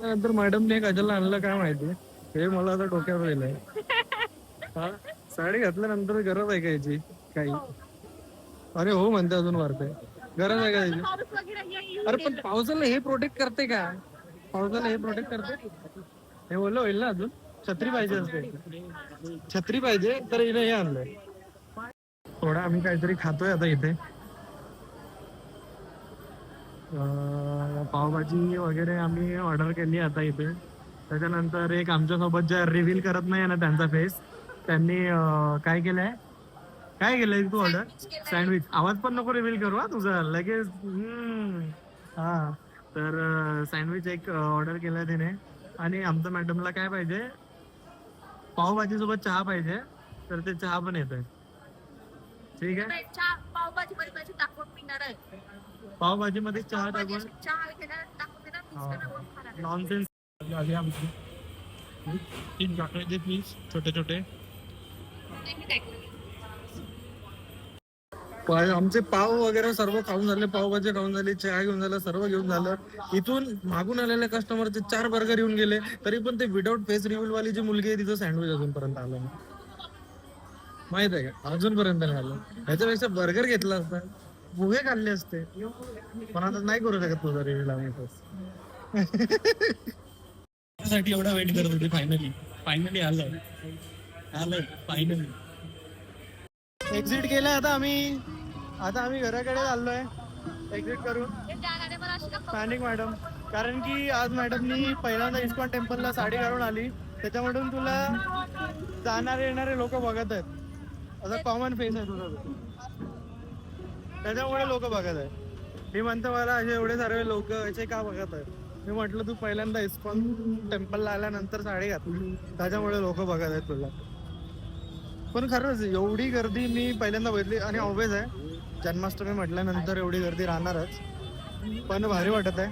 नंतर मॅडमने काजलला आणलं काय माहिती, हे मला आता डोक्यावर गेलंय. हा, साडी घातल्यानंतर गरज आहे का याची काही? अरे हो म्हणते अजून वाढते, गरज आहे का याची? अरे पण पावसाला हे प्रोटेक्ट करते का? पावसाला हे प्रोटेक्ट करते? हे ओलं होईल ना अजून. छत्री पाहिजे असते, छत्री पाहिजे तर हिने हे आणलंय. थोडा आम्ही काहीतरी खातोय आता इथे. पावभाजी वगैरे आम्ही ऑर्डर केली आता इथे. त्याच्यानंतर एक आमच्यासोबत ज्या रिव्हील करत नाही ना त्यांचा फेस, त्यांनी काय केलंय, काय केलंय तू ऑर्डर? सँडविच. आवाज पण नको रिव्हील करू हा तुझा लगेच. हा, तर सँडविच एक ऑर्डर केलाय तिने. आणि आमच्या मॅडमला काय पाहिजे, पावभाजी सोबत चहा पाहिजे, तर ते चहा पण येत आहे. ठीक आहे, पावभाजी मध्ये पैसे टाकून पिणार आहे. पावभाजी मध्ये चहा टाकून नॉनसेन्स. आमची 3 चॉकलेट दे प्लीज, छोटे छोटे. आमचे पाव वगैरे सर्व खाऊन झाले, पावभाजी खाऊन झाली, चहा घेऊन झालं, सर्व घेऊन झालं. इथून मागून आलेल्या कस्टमरचे 4 बर्गर येऊन गेले, तरी पण ते विदाउट फेस रिव्हील वाली जी मुलगी आहे तिचं सँडविच अजूनपर्यंत आलं नाही. माहित आहे का, अजूनपर्यंत नाही आलं. ह्याच्यापेक्षा बर्गर घेतला असता, पोहे खाल्ले असते, पण आता नाही करू शकत तुझा रिव्हील आम्ही साठी एवढा वेट करत होते. फायनली आलं फायनली. एक्झिट केलाय आता आम्ही घराकडे चाललोय एक्झिट करून. पॅनिक मॅडम, कारण की आज मॅडमनी पहिल्यांदा इस्कॉन टेम्पलला साडी घालून आली, त्याच्यामधून तुला जाणारे येणारे लोक बघत आहेत. असा कॉमन फेस आहे तुझा, त्याच्यामुळे लोक बघत आहेत. मी म्हणतो मला असे एवढे सारे लोक असे का बघत आहेत. मी म्हटलं तू पहिल्यांदा इस्कॉन टेम्पलला आल्यानंतर साडी घातली, त्याच्यामुळे लोक बघत आहेत तुला. पण खरंच एवढी गर्दी मी पहिल्यांदा बघितली. आणि ऑब्वियस आहे जन्माष्टमी म्हटल्यानंतर एवढी गर्दी राहणारच, पण भारी वाटत आहे.